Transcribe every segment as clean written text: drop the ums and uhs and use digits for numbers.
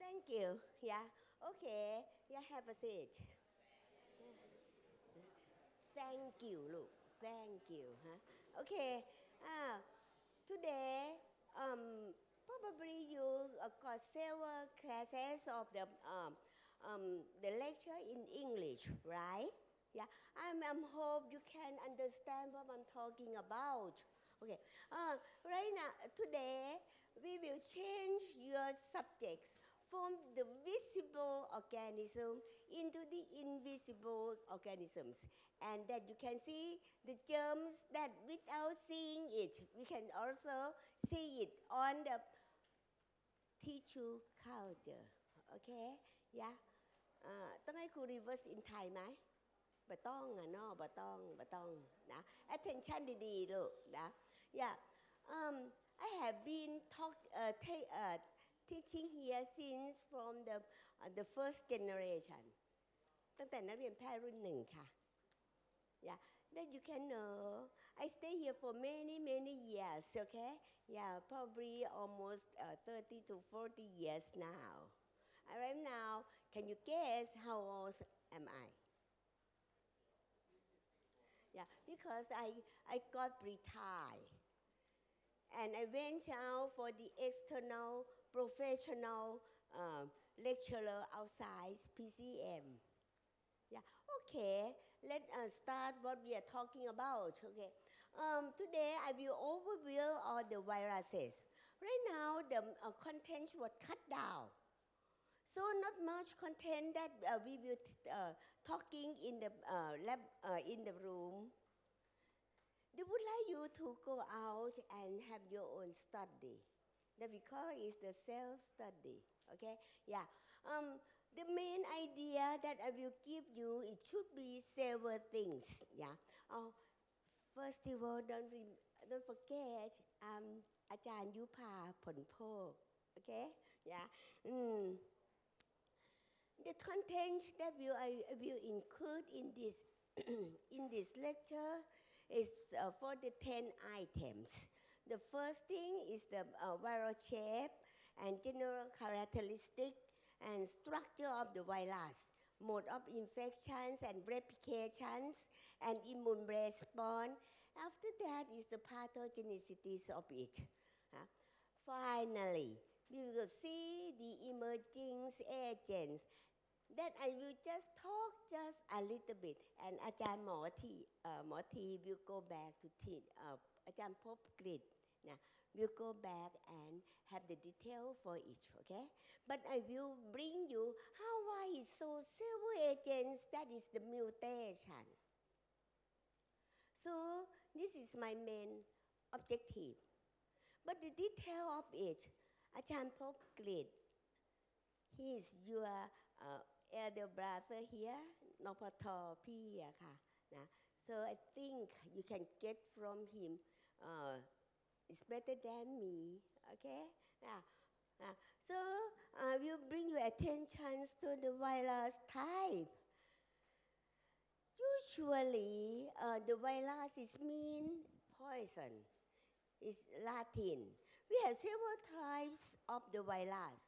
Thank you. Yeah. Okay. Yeah, have a seat. Thank you, look. Thank you. Huh? Okay. Uh, Today, probably you got several classes of the lecture in English, right? Yeah. I'm hope you can understand what I'm talking about. Okay. Right now, today, we will change your subjects from the visible organism into the invisible organisms, and that you can see the germs that without seeing it, we can also see it on the tissue culture. โอเค yeah ต้องให้ครู reverse in Thai ไหมบ่ต้องอะเนาะบ่ต้องนะ attention ดีๆลูกนะ yeah I have been teaching here since from the first generation ตั้งแต่นักเรียนแพทย์รุ่นหนึ่งค่ะ yeah that you can know I stay here for many years okay yeah probably almost 30 to 40 years now right now can you guess how old am I yeah because I got retired and I went out for the external professional lecturer outside PCM yeah okay let us start what we are talking about okay today I will overview all the viruses right now the content was cut down so not much content that we will talking in the lab in the room they would like you to go out and have your own study that we call is the self-study okay yeah the main idea that I will give you it should be several things yeah first of all don't forget อาจารย์ยุพาผลโพก okay yeah the content that I will include in this in this lecture is for the 10 items. The first thing is the viral shape and general characteristic and structure of the virus, mode of infections and replications, and immune response. After that is the pathogenicity of it. Finally, we will see the emerging agents that I will just talk just a little bit and อาจารย์หมอที will go back to teach อาจารย์ภพกฤษนะ will go back and have the detail for each okay but I will bring you how why is so several agents that is the mutation so this is my main objective but the detail of it อาจารย์ภพกฤษ he is your elder brother here นปทพี่อะค่ะนะ so I think you can get from him it's better than me okay so I will bring your attention to the virus type usually the virus is mean poison is Latin we have several types of the virus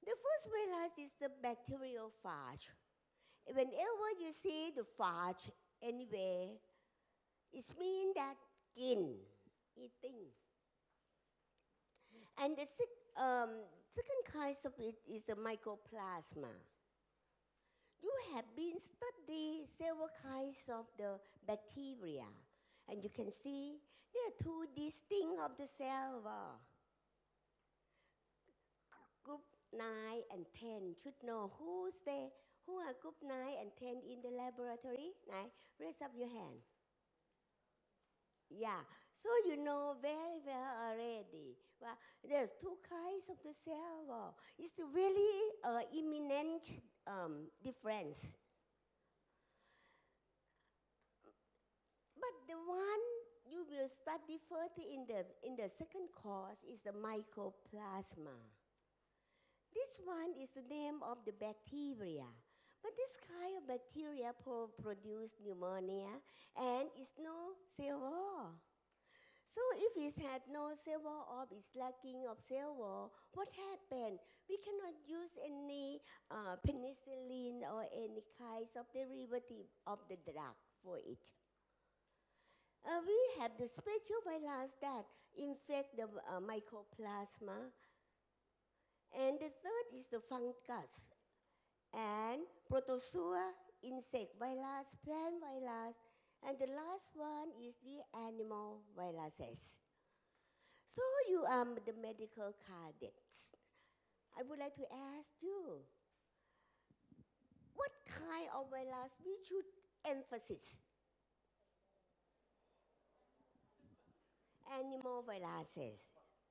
the first virus is the bacteriophage. Whenever you see the phage anywhere, it means that eating. And the second kind of it is the mycoplasma. You have been studying several kinds of the bacteria, and you can see there are two distinct of the cell wall. Group 9 and 10 should know who are group 9 and 10 in the laboratory ไหน raise up your hand yeah so you know very well already well there's two kinds of the cell wall it's a very imminent difference but the one you will study further in the second course is the mycoplasma this one is the name of the bacteria. But this kind of bacteria produce pneumonia and is no cell wall. So if it had no cell wall or is lacking of cell wall, what happened? We cannot use any penicillin or any kinds of derivative of the drug for it. We have the special virus that infect the mycoplasma. And the third is the fungus and protozoa, insect virus, plant virus, and the last one is the animal viruses. So you are the medical cadets. I would like to ask you, what kind of virus we should emphasize? Animal viruses,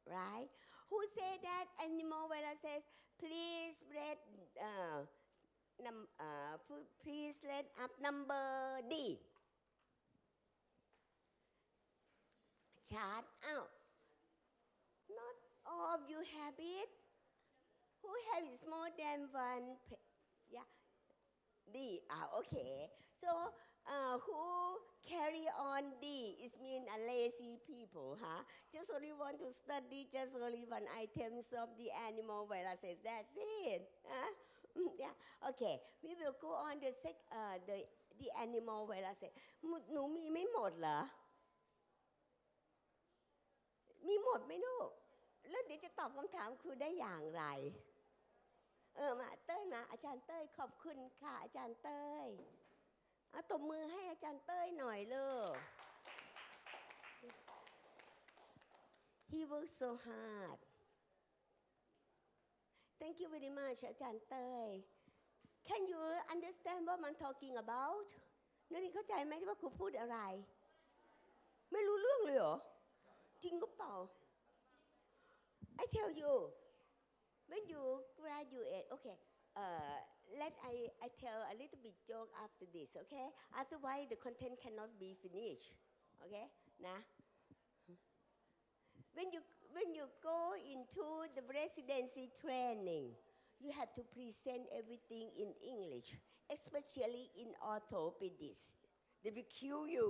right? Who say that animal viruses? Please please let up number D. Chart out. Not all of you have it. Who has more than one? Yeah, D. Okay. So who carry on D? It means a lazy people, huh? Just only want to study just only one items of the animal viruses. That's it. Huh? Yeah. Okay. We will go on the animal viruses. หนูมีไม่หมดเหรอ มีหมดไหมลูก แล้วเดี๋ยวจะตอบคำถามครูได้อย่างไร มาเต้ยมาอาจารย์เต้ยขอบคุณค่ะอาจารย์เต้ยตบมือให้อาจารย์เต้ยหน่อยเลย He worked so hard Thank you very much อาจารย์เต้ย Can you understand what I'm talking about นักเรียนเข้าใจไหมว่าครูพูดอะไร ไม่รู้เรื่องเลยเหรอ จริงก็เปล่า I tell you when you graduate okay I tell a little bit joke after this okay otherwise the content cannot be finished okay นะ when you go into the residency training you have to present everything in English especially in orthopedics they will kill you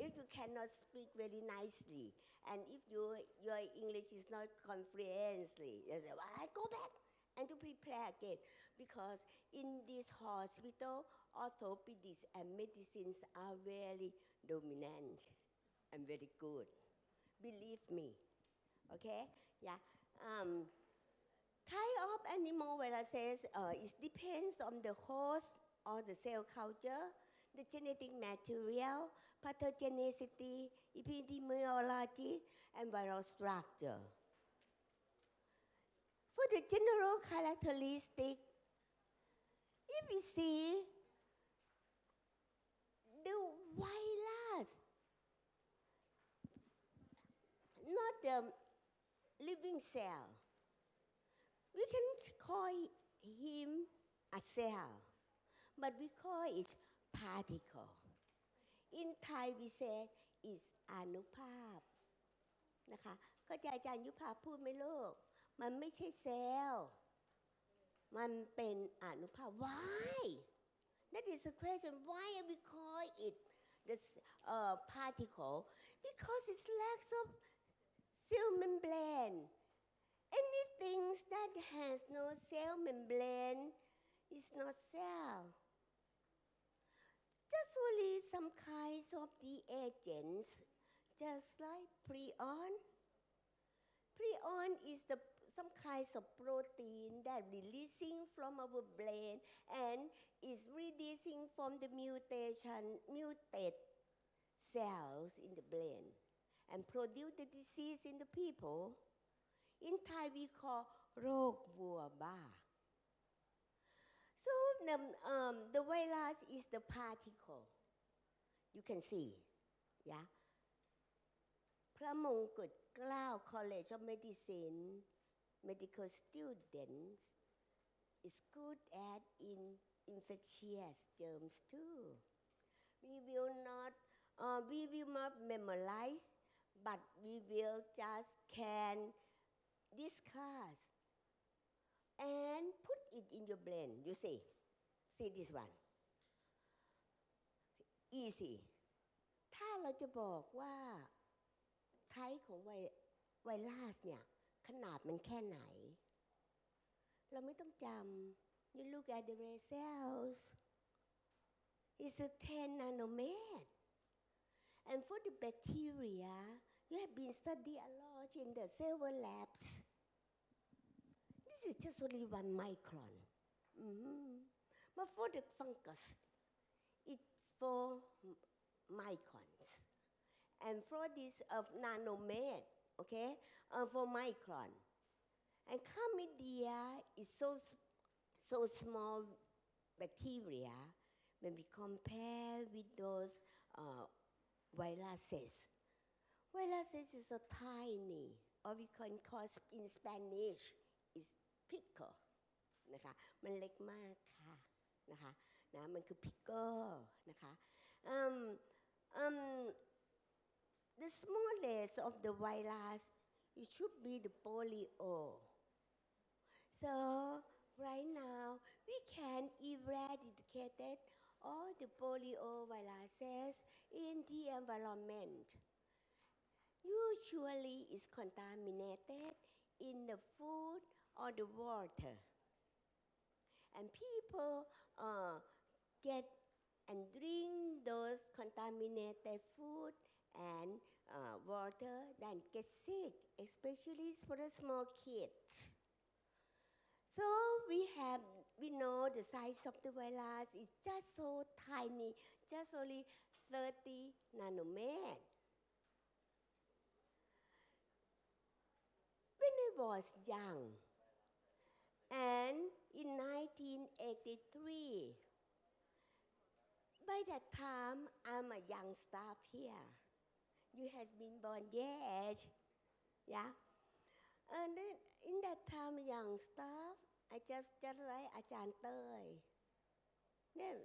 if you cannot speak very nicely and if your English is not comprehensively you say well, I go back and to prepare again because in this hospital orthopedics and medicines are very dominant and very good believe me okay yeah type of animal viruses it depends on the host or the cell culture the genetic material pathogenicity epidemiology and viral structure for the general characteristic if we see the virus not the living cell we can call him a cell but we call it particle in Thai we say is อานุภาพนะคะเข้าใจอาจารย์ยุพาพูดไหมลูกมันไม่ใช่เซลล์มันเป็นอนุภาพ why that is the question why we call it the particle because it lacks of cell membrane anything that has no cell membrane is not cell just only some kinds of the agents just like prion is some kinds of protein that releasing from our brain and is releasing from the muted cells in the brain and produce the disease in the people in Thai we call โรควัวบ้า so the virus is the particle you can see yeah พระมงกุฎเกล้า College of Medicine medical students is good at infectious germs too we will not memorize but we will just can discuss and put it in your brain you see this one easy ถ้าเราจะบอกว่าไท type ของไวรัสเนี่ยขนาดมันแค่ไหนเราไม่ต้องจำ you look at the red cells it's a 10 nanometer and for the bacteria you have been studied a lot in the several labs this is just only 1 micron but for the fungus it's 4 microns and for this of nanometer okay for micron and chlamydia is so small bacteria when we compare with those viruses is so tiny or we can call in Spanish is pickle นะคะมันเล็กมากค่ะนะคะนะมันคือ pickle นะคะ the smallest of the virus it should be the polio so right now we can eradicate all the polio viruses in the environment usually is contaminated in the food or the water and people get and drink those contaminated food and water then get sick especially for the small kids so we know the size of the virus is just so tiny just only 30 nanometer when I was young and in 1983 by that time I'm a young staff here you has been born yet yeah and then in that time young staff I just like อาจารย์เต้ย then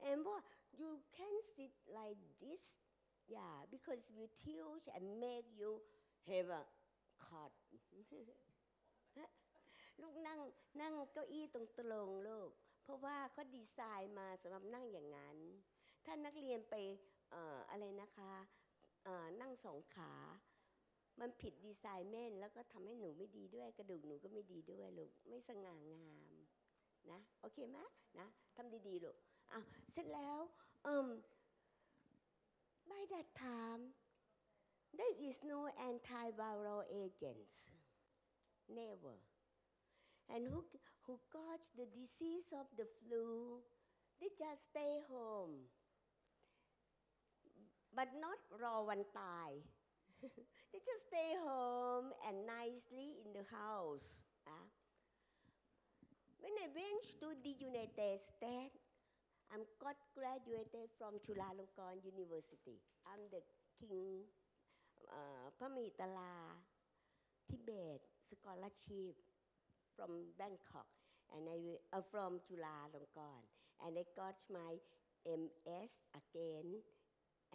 and what you can sit like this yeah because we teach and make you have a cut ลูกนั่งเก้าอี้ตรงลูกเพราะว่าเขาดีไซน์มาสำหรับนั่งอย่างนั้นถ้านักเรียนไปอะไรนะคะนั่งสองขามันผิดดีไซน์แล้วก็ทำให้หนูไม่ดีด้วยกระดูกหนูก็ไม่ดีด้วยลูกไม่สง่างามนะโอเคไหมนะทำดีๆลูกเสร็จแล้วby that time there is no antiviral agents never and who got the disease of the flu they just stay home but not รอวันตาย they just stay home and nicely in the house when I went to the United States I got graduated from Chulalongkorn University I'm the King พระมหิตลา Tibet scholarship from Bangkok and I from Chulalongkorn and I got my MS again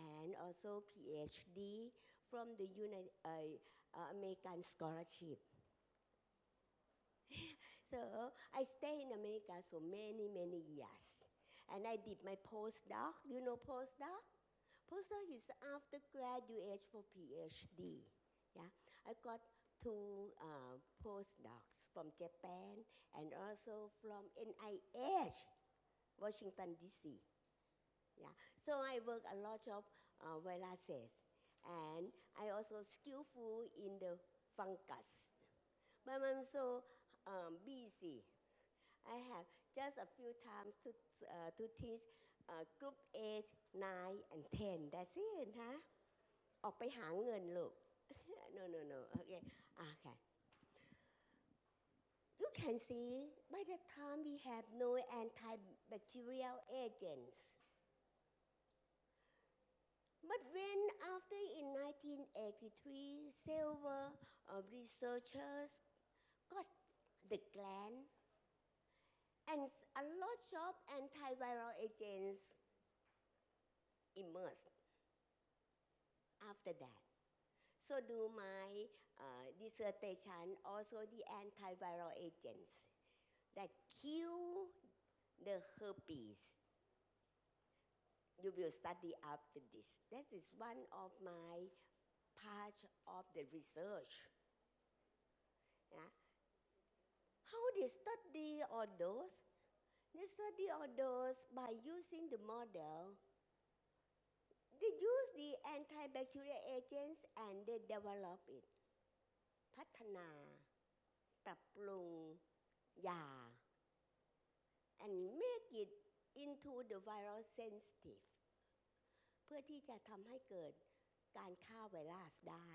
and also PhD from the American scholarship so I stay in America so many years and I did my postdoc you know postdoc is after graduate for PhD yeah I got 2 postdocs from Japan and also from NIH Washington DC yeah so I work a lot of viruses and I also skillful in the fungus but I'm so busy I have just a few times to teach group 8, 9 and 10 that's it ฮะออกไปหาเงินลูก no okay you can see by the time we have no antibacterial agents but when after in 1983 several researchers got the gland and a lot of antiviral agents emerged after that so do my dissertation also the antiviral agents that kill the herpes you will study after this that is one of my part of the research. Yeah. How they study all those? They study all those by using the model. They use the antibacterial agents and they develop it. พัฒนาปรับปรุงยา and make it into the viral sensitive เพื่อที่จะทำให้เกิดการฆ่าไวรัสได้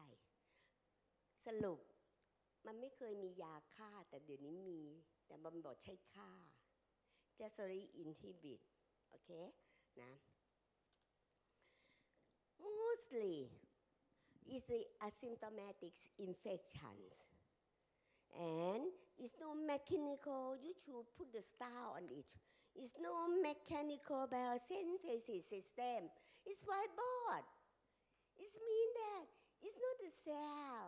สรุปมันไม่เคยมียาฆ่าแต่เดี๋ยวนี้มีแต่มันบอกใช้ฆ่า Jessary inhibit โอเคนะ mostly is the asymptomatic infections and it's no mechanical you should put the star on it it's no mechanical biosynthesis system it's whiteboard it means that it's not the cell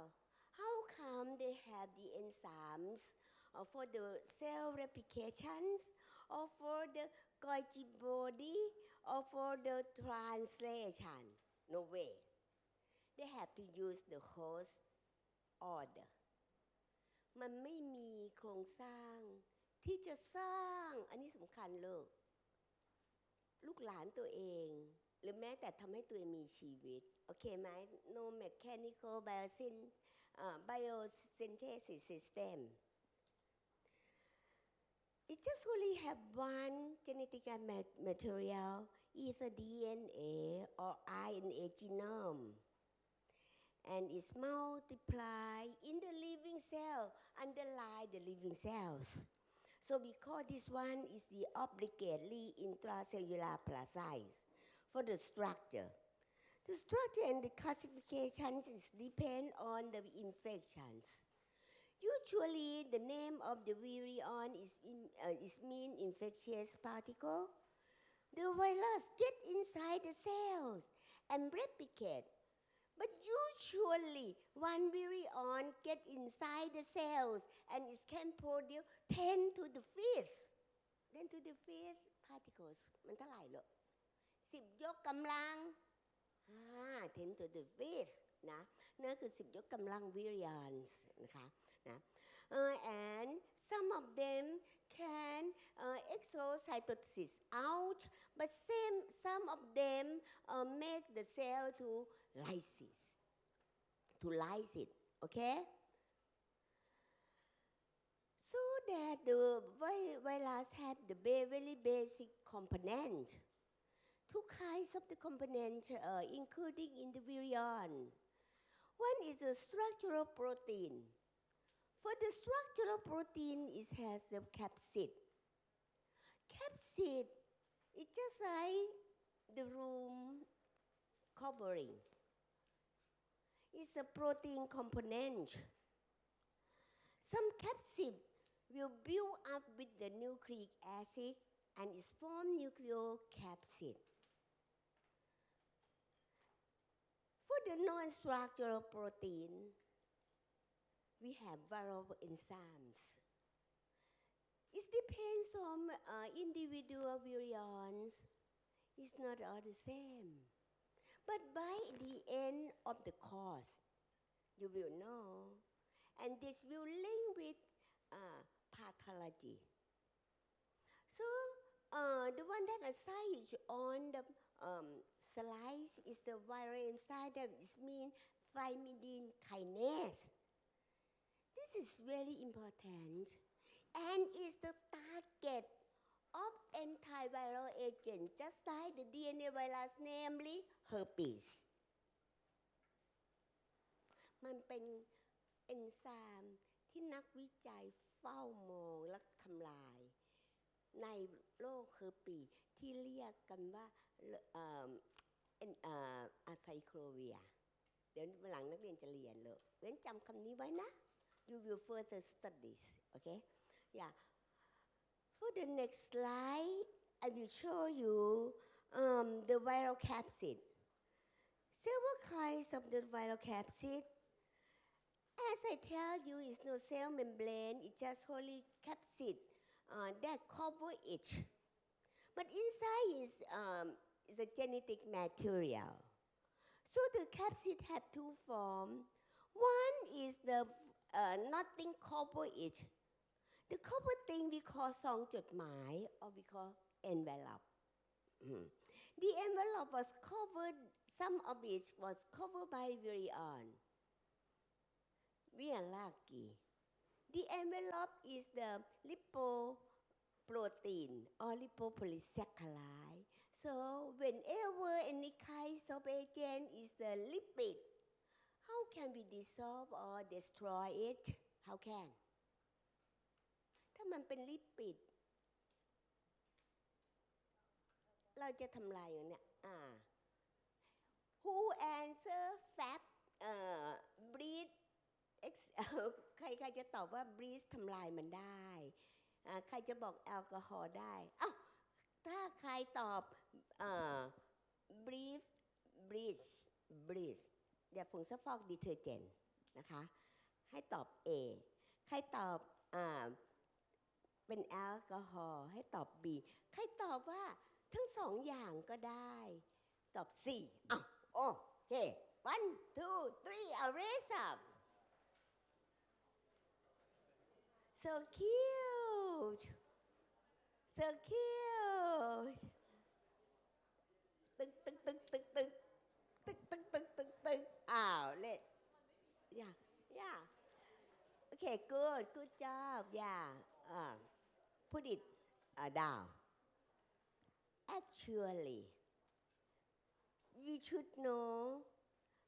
how come they have the enzymes for the cell replications or for the Golgi body or for the translation no way they have to use the host order มันไม่มีโครงสร้างที่จะสร้างอันนี้สำคัญเลยลูกหลานตัวเองหรือแม้แต่ทำให้ตัวเองมีชีวิตโอเคไหม no mechanical biosynthesis system it just only have one genetic material either DNA or RNA genome and it's multiply in the living cell underlie the living cells so we call this one is the obligately intracellular plasmids for the structure and the classifications is depend on the infections usually the name of the virion is mean infectious particle the virus get inside the cells and replicate but usually one virion get inside the cells and it can produce 10 to the 5th particles มันเท่าไหร่ลูก10 ยกกำลัง10 to the 5th นะนั่นคือ10 ยกกำลัง virions นะคะนะand some of them can exocytosis out but some of them make the cell to lyse it okay so that the virus have the very basic component two kinds of the component including in the virion one is the structural protein for the structural protein it has the capsid it's just like the room covering it's a protein component some capsid will build up with the nucleic acid and is form nucleocapsid for the non-structural protein we have variable enzymes it depends on individual virions it's not all the same but by the end of the course you will know and this will link with pathology so the one that I cite on the slides is the viral enzyme that is mean thymidine kinase this is very important and is the target of antiviral agent just like the DNA virus namely herpes มันเป็นเอนไซม์ที่นักวิจัยเฝ้ามองและทำลายในโรคเฮอร์ปีที่เรียกกันว่าอะไซโคลเวียเดี๋ยววันหลังนักเรียนจะเรียนเลยเว้นจำคำนี้ไว้นะ you will further studies okay yeah for the next slide I will show you the viral capsid several kinds of the viral capsid as I tell you it's no cell membrane it's just only capsid that cover it but inside is a genetic material So the capsid have two forms. One is the nothing cover it. The cover thing we call ซองจดหมาย or we call envelope. The envelope was covered, some of it was covered by virion. We are lucky. The envelope is the lipoprotein or lipopolysaccharide. So whenever any kind of agent is the lipid, how can we dissolve or destroy it? How can? ถ้ามันเป็นลิปิดเราจะทำลายอย่างเนี้ยWho answer fat breathe ใครจะตอบว่า breathe ทำลายมันได้ใครจะบอกแอลกอฮอล์ได้ถ้าใครตอบbreathe เดี๋ยวผงซักฟอกดีเทอร์เจนต์นะคะให้ตอบ A ใครตอบเป็นแอลกอฮอล์ให้ตอบ B ใครตอบว่าทั้งสองอย่างก็ได้ตอบ C โอเค 1 2 3 raise up so cute so cute ตึกเละyeah okay good job yeah put it down actually we should know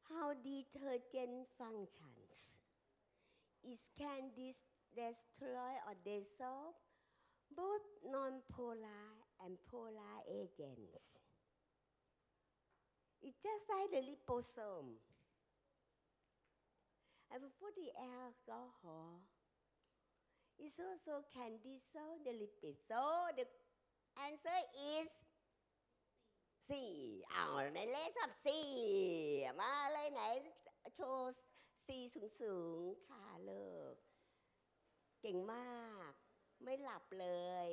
how detergent functions it can destroy or dissolve both non-polar and polar agents. It's just like the liposome. And for the alcohol, it also can dissolve the lipids. So the answer is C. ในเลขสับ C มาเลยไหนโชว์ C สูงค่ะเลิกเก่งมากไม่หลับเลย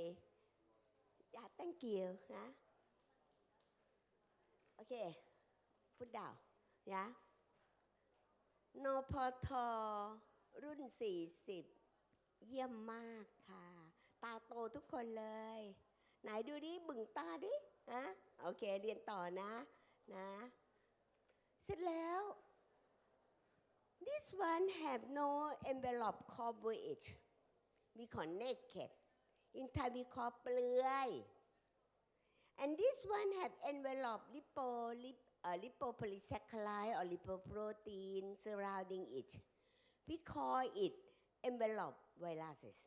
อย่า thank you นะโอเคพูดดาวนะนพทรุ่น40เยี่ยมมากค่ะตาโตทุกคนเลยไหนดูดิบึ่งตาดินะโอเคเรียนต่อนะเสร็จแล้ว this one have no envelope cover it we call naked in Thai we call เปลือย and this one have envelope lipopolysaccharide or lipoprotein surrounding it we call it envelope viruses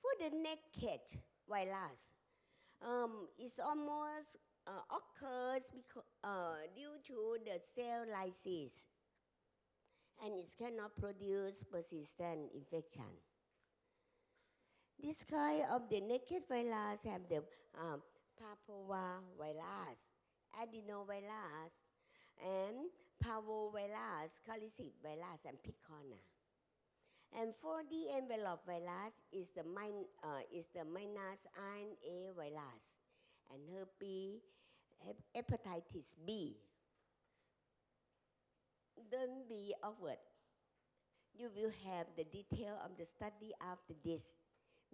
for the naked virus it almost occurs due to the cell lysis and it cannot produce persistent infection. This kind of the naked virus have the papavirus, adenovirus, and parvovirus, calicic virus, and picorna. And for the envelope virus is the minus RNA virus and herpes, hepatitis B. Don't be awkward. You will have the detail of the study after this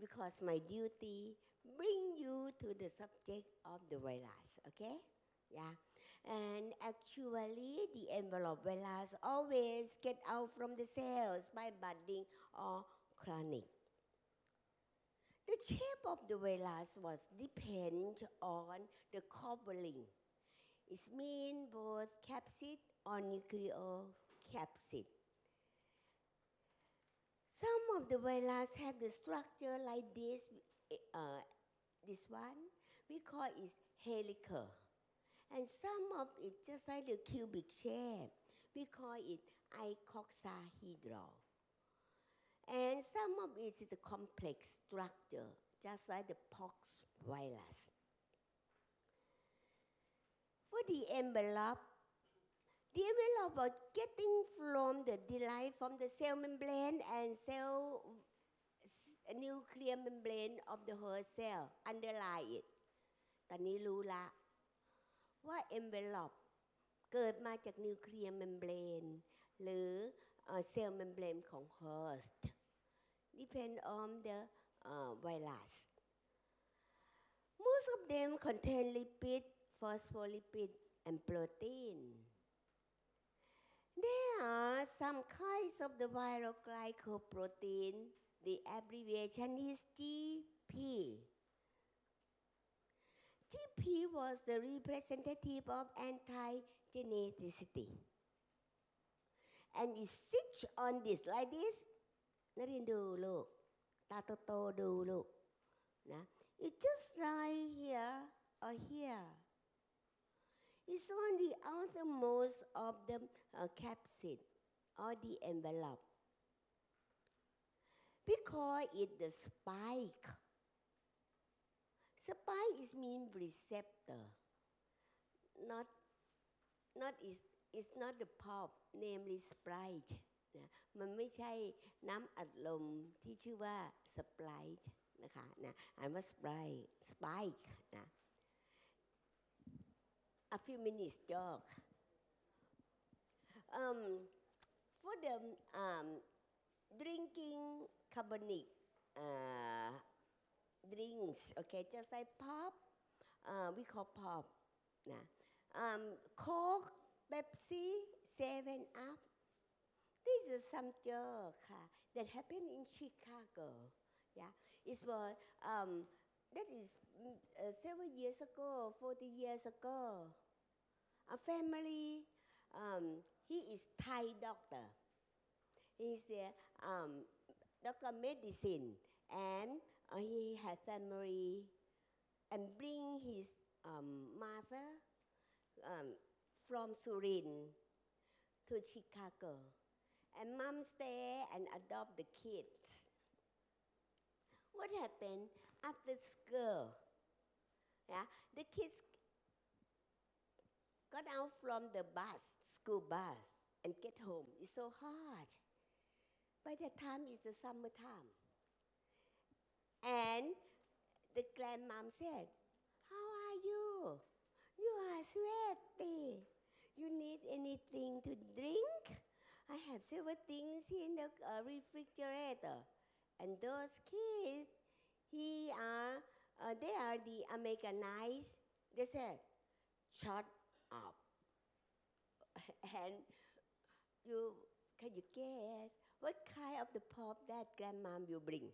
because my duty bring you to the subject of the virus, okay? Yeah. And actually, the envelope virus always get out from the cells by budding or chronic. The shape of the virus was depend on the covering. It means both capsid or nucleocapsid. Some of the virus have the structure like this. This one we call it helical, and some of it just like the cubic shape. We call it icosahedral. And some of it is the complex structure, just like the pox virus. For the envelope was getting from the derived from the cell membrane and cell nuclear membrane of the whole cell underlie it ตอนนี้รู้ละว่า envelope เกิดมาจากนิวเคลียร์เมมเบรนหรือเซลล์เมมเบรนของ host depend on the virus. Most of them contain lipid, phospholipid, and protein. There are some kinds of the viral glycoprotein. The abbreviation is GP. GP was the representative of antigenicity. And it sits on this like this. นักเรียนดูลูกตาโตๆดูลูกนะ It just like here or here. It's on the outermost of the capsid or the envelope. We call it the spike. Spike is mean receptor. It's not the pulp, namely Sprite. นะมันไม่ใช่น้ำอัดลมที่ชื่อว่า Sprite นะคะนะอ่านว่า Spike นะ A few minutes joke. For the drinking carbonic drinks, okay, just like pop, we call pop นะ Coke, Pepsi, 7-Up. This is some joke that happened in Chicago. Yeah, it's for that is several years ago, 40 years ago. A family, he is Thai doctor. He's the doctor medicine, and he had family, and bring his mother from Surin to Chicago. And mom stay and adopt the kids. What happened after school? Yeah, the kids got out from the school bus, and get home. It's so hot. By that time, it's the summertime. And the grandmom said, "How are you? You are sweaty. You need anything to drink? I have several things in the refrigerator." And those kids, they are the Americanized. They said, "Shut up." And can you guess what kind of the pop that grandmom will bring?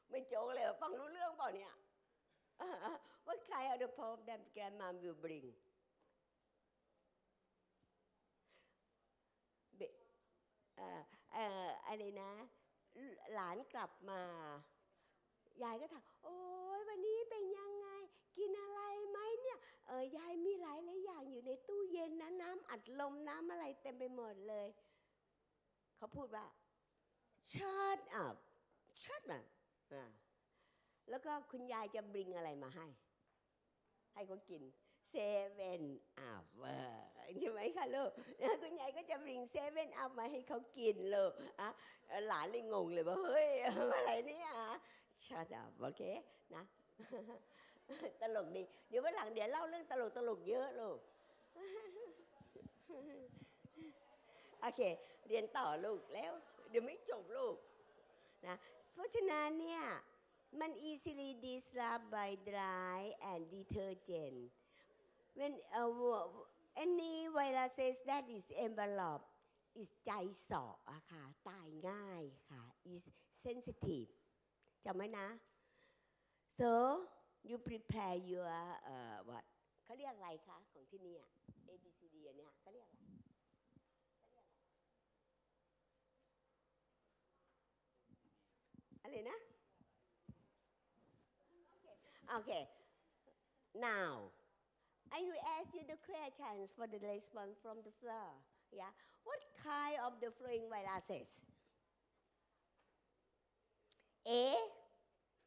ไม่โจ๊กเลยฟังรู้เรื่องเปล่าเนี่ย What kind of the pop that grandmom will bring? อะไรนะหลานกลับมายายก็ถามโอ้ยวันนี้เป็นยังไงกินอะไรไหมเนี่ยยายมีหลายอย่างอยู่ในตู้เย็นนะน้ำอัดลมน้ำอะไรเต็มไปหมดเลยเขาพูดว่า shut up shut up แล้วก็คุณยายจะบริงอะไรมาให้เขากิน7-Up ใช่ไหมคะลูกคุณยายก็จะบริง7-Up มาให้เขากินลูกหลานเลยงงเลยว่าเฮ้ยอะไรเนี่ย shut up โอเคนะตลกดีเดี๋ยววันหลังเดี๋ยวเล่าเรื่องตลกเยอะลูกโอเคเรียนต่อลูกแล้วเดี๋ยวไม่จบลูกนะเพราะฉะนั้นเนี่ยมัน easily disrupt by dry and detergent when any viruses that is enveloped is ใจเสาะอะค่ะตายง่ายค่ะ is sensitive จำไว้นะ so you prepare your what เขาเรียกอะไรคะของที่นี่ A B C D เนี่ยเขาเรียกอะไรอะไรนะ Okay now I will ask you the questions for the response from the floor. Yeah, what kind of the flowing viruses? A,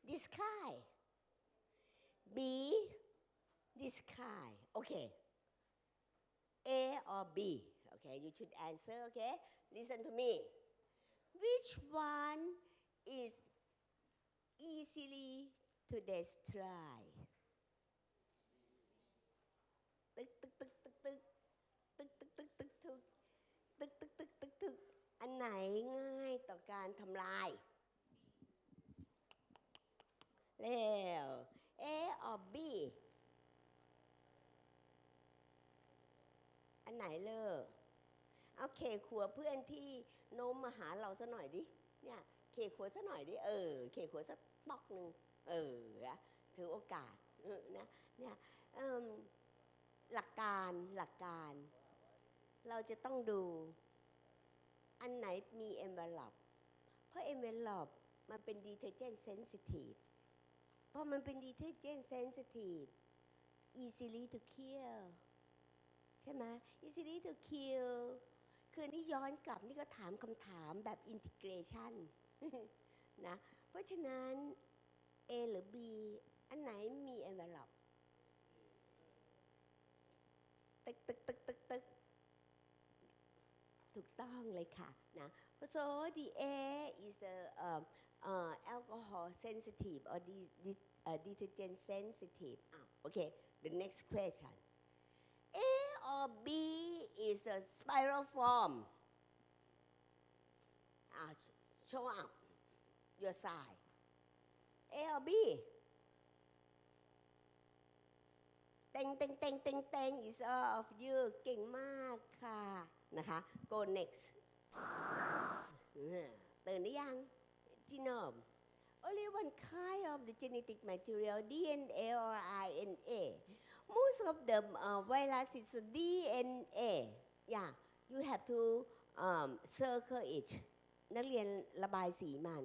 this kind. B, this kind. Okay. A or B? Okay, you should answer. Okay, listen to me. Which one is easily to destroy? ไหนง่ายต่อการทำลายเร็ว A or B อันไหนเลิกเอาเคขัวเพื่อนที่โน้มมาหาเราซะหน่อยดิเนี่ยเคขัวซะหน่อยดิเคขัวสักป๊อกหนึ่งนะถือโอกาสนะเนี่ยหลักการเราจะต้องดูอันไหนมี envelope เพราะ envelope มันเป็น detergent sensitive เพราะมันเป็น detergent sensitive easily to kill ใช่ไหม easily to kill คือนี่ย้อนกลับนี่ก็ถามคำถามแบบ integration นะเพราะฉะนั้น A หรือ B อันไหนมี envelope ตึกถูกต้องเลยค่ะนะ so the A is the alcohol sensitive or detergent sensitive okay the next question A or B is a spiral form show up your side A or B เต็ง is all of you เก่งมากค่ะนะคะ go next ตื่นหรือยัง genome only one kind of the genetic material DNA or RNA most of the virus is DNA yeah you have to circle it นักเรียนระบายสีมัน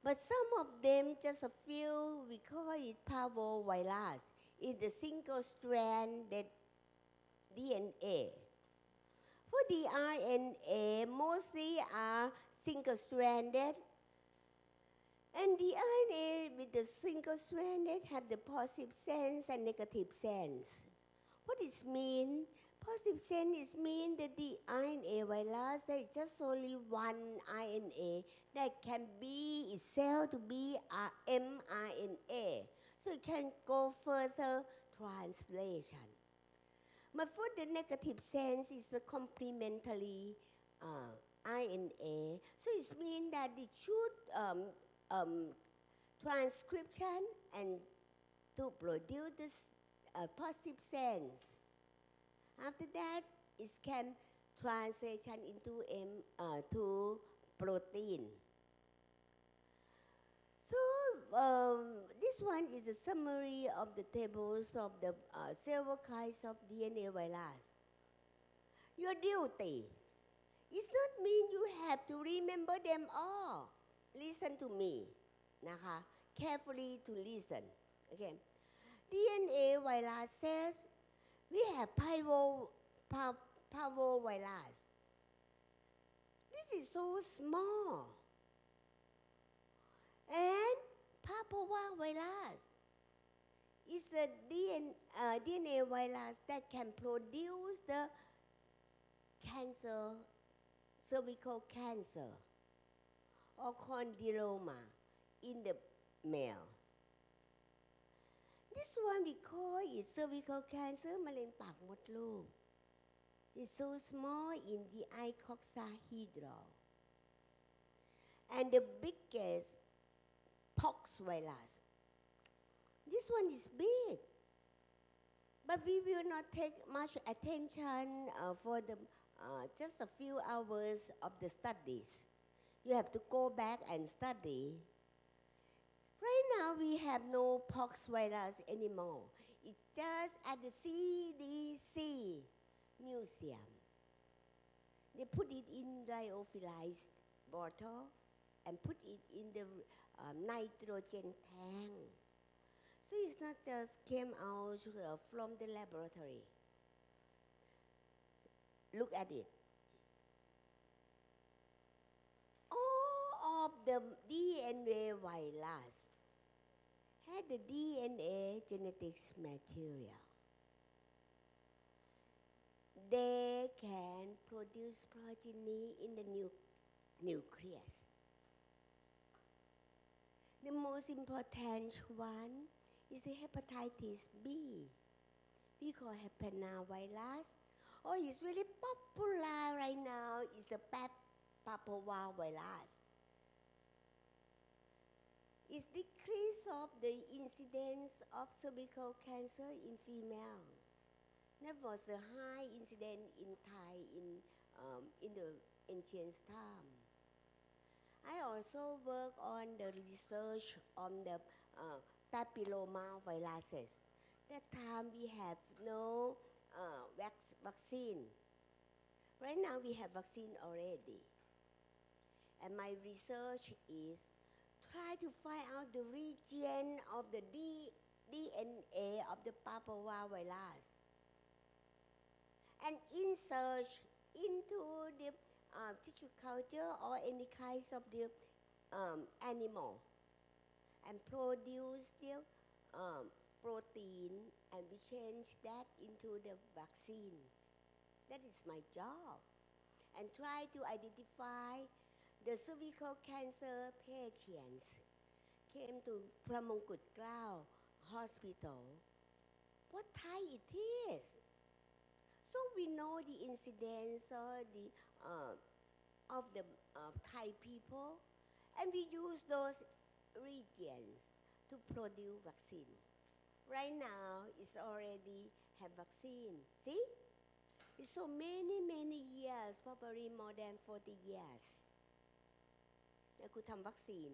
but some of them just a few we call it parvovirus is the single stranded DNA for the RNA mostly are single-stranded and the RNA with the single-stranded have the positive sense and negative sense. What it mean? Positive sense is mean that the RNA virus there is just only one RNA that can be itself to be mRNA. So it can go further translation. But for the negative sense, it's a complementary RNA. So it means that it should transcription and to produce this positive sense. After that, it can translation into to protein. So this one is a summary of the tables of the several kinds of DNA virus. Your duty is not mean you have to remember them all. Listen to me, นะคะ carefully to listen. Okay. DNA virus says we have parvovirus. This is so small. And parvovirus is the DNA virus that can produce the cancer, cervical cancer, or condyloma in the male. This one we call it cervical cancer มะเร็งปากมดลูก It's so small in the icosahedral. And the biggest pox virus. This one is big. But we will not take much attention for the just a few hours of the studies. You have to go back and study. Right now we have no pox virus anymore. It's just at the CDC museum. They put it in lyophilized bottle and put it in the nitrogen tank. So it's not just came out from the laboratory. Look at it. All of the DNA virus had the DNA genetics material. They can produce progeny in the nucleus. The most important one is the hepatitis B. We call hepanavirus. Oh, it's really popular right now. It's a papavirus. Is decrease of the incidence of cervical cancer in female. That was a high incidence in Thai in the ancient time. I also work on the research on the papilloma viruses. That time we have no vaccine. Right now we have vaccine already. And my research is try to find out the region of the DNA of the papavirus and insert into the tissue culture or any kinds of the animal and produce the protein and we change that into the vaccine. That is my job. And try to identify the cervical cancer patients came to Pramongkut Klao Hospital. What type it is? So we know the incidence or of the Thai people, and we use those regions to produce vaccine. Right now, it's already have vaccine. See? It's so many years, probably more than 40 years. แล้วคุณทำวัคซีน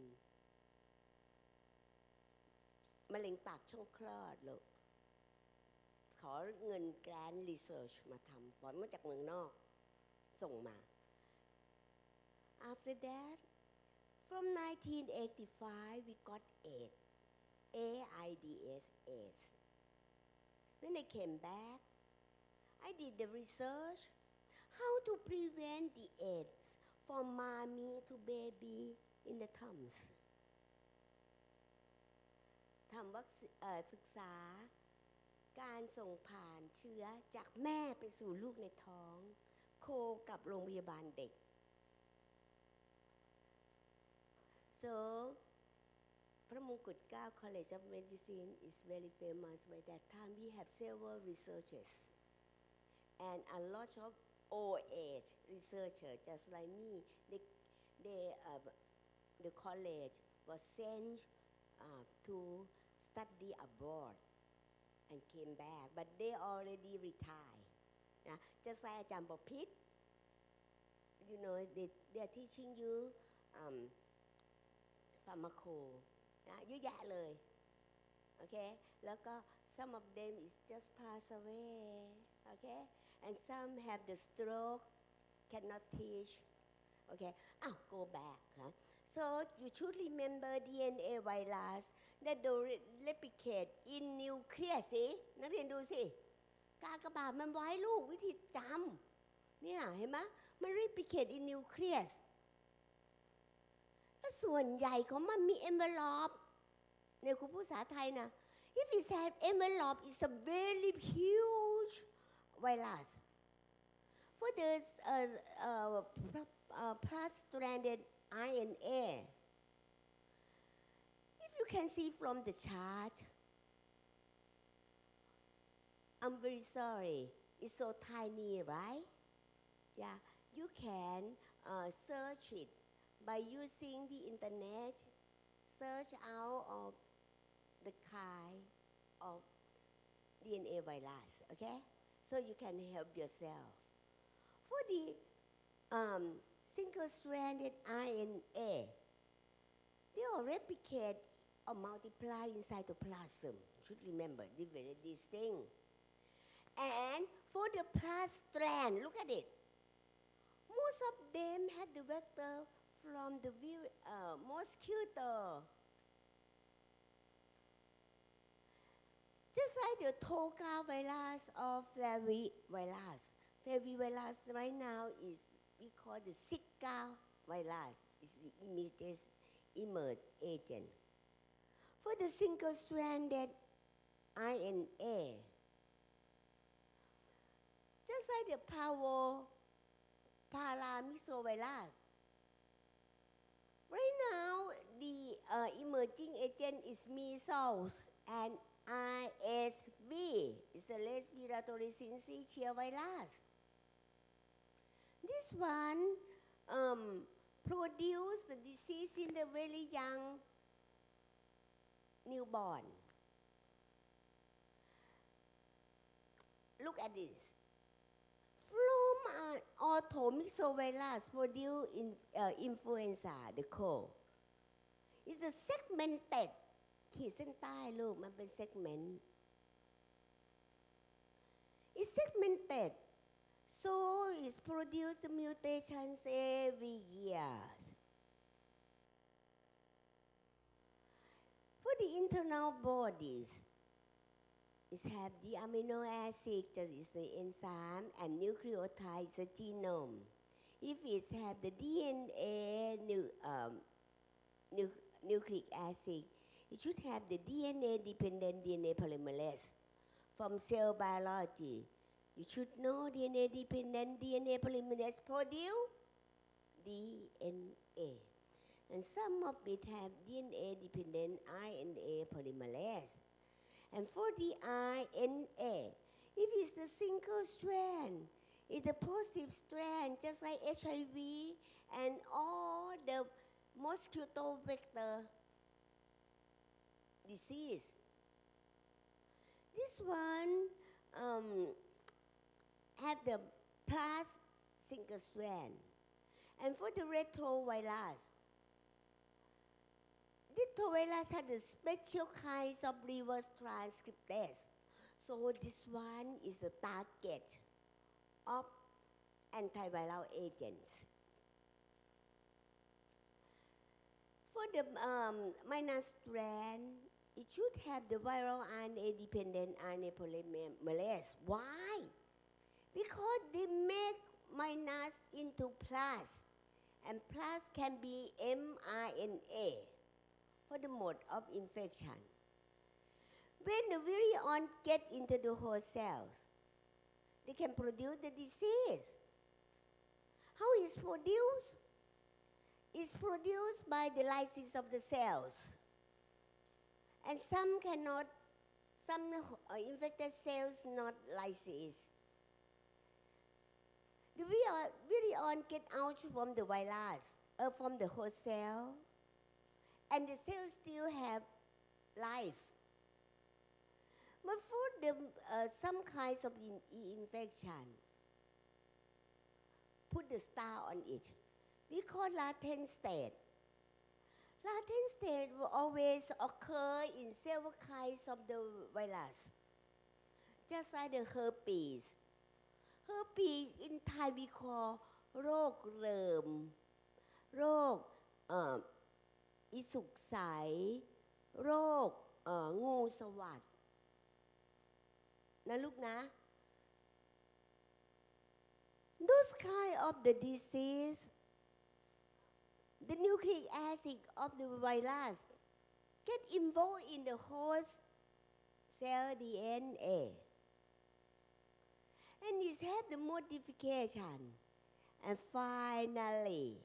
มะเร็งปากช่องคลอดลูกขอเงินแกรนด์รีเสิร์ชมาทำปล่อยมาจากเมืองนอกส่งมา After that from 1985 we got AIDS AIDS when I came back I did the research how to prevent the AIDS from mommy to baby in the tums ทำศึกษาการส่งผ่านเชื้อจากแม่ไปสู่ลูกในท้องโคกับโรงพยาบาลเด็ก so พระมงกุฎเกล้า College of Medicine is very famous by that time we have several researchers and a lot of old age researchers just like me the college was sent to study abroad and came back but they already retired just like อาจารย์บพิตร you know they are teaching you pharmaco เยอะแยะเลย okay แล้วก็ some of them is just pass away okay and some have the stroke cannot teach okay go back so you should remember DNA virus that they replicate in nucleus สินักเรียนดูสิกากบาทมันไว้ลูกวิธีจำเนี่ยเห็นไหมมัน replicate in nucleus และส่วนใหญ่ของมันมี envelope ในครูพูดภาษาไทยนะ if it has envelope it's a very huge virus for the plus-stranded RNA if you can see from the chart I'm very sorry it's so tiny right yeah you can search it by using the internet search out of the kind of DNA virus okay so you can help yourself for the single-stranded RNA they all replicate or multiply in cytoplasm you should remember this thing and for the plus strand look at it most of them had the vector from the mosquito just like the Toga virus or flavivirus flavivirus right now is we call the Zika virus is the emerge agent for the single-stranded RNA just like the paramyxovirus right now the emerging agent is measles and RSV is the respiratory syncytial virus this one produce the disease in the very young newborn. Look at this. From automyxovirus produce influenza, the cold. It's a segmented ขีดเส้นใต้ลูกมันเป็น segment. It's segmented. So it's produced mutations every year. For the internal bodies, it have the amino acid, that is the enzyme, and nucleotide, the genome. If it have the DNA, nucleic acid, it should have the DNA-dependent DNA polymerase. From cell biology, you should know DNA-dependent DNA polymerase produce DNA. And some of it have DNA-dependent RNA polymerase. And for the RNA, if it's the single strand, it's a positive strand, just like HIV and all the mosquito vector disease. This one have the plus single strand. And for the retrovirus has a special kinds of reverse transcriptase. So this one is a target of antiviral agents. For the minus strand, it should have the viral RNA-dependent RNA polymerase. Why? Because they make minus into plus, and plus can be mRNA for the mode of infection. When the virion get into the host cells, they can produce the disease. How is produced? It's produced by the lysis of the cells. And some cannot, some infected cells not lysis. The virion get out from the virus, from the host cell, and the cells still have life. But for the, some kinds of infection, put the star on it. We call latent state. Latent state will always occur in several kinds of the virus, just like the herpes. Herpes in Thai we call โรคเริม โรคอีสุกใส โรคงูสวัสดนะลูกนะ Those kind of the disease, the nucleic acid of the virus get involved in the host cell DNA. And it have the modification. And finally,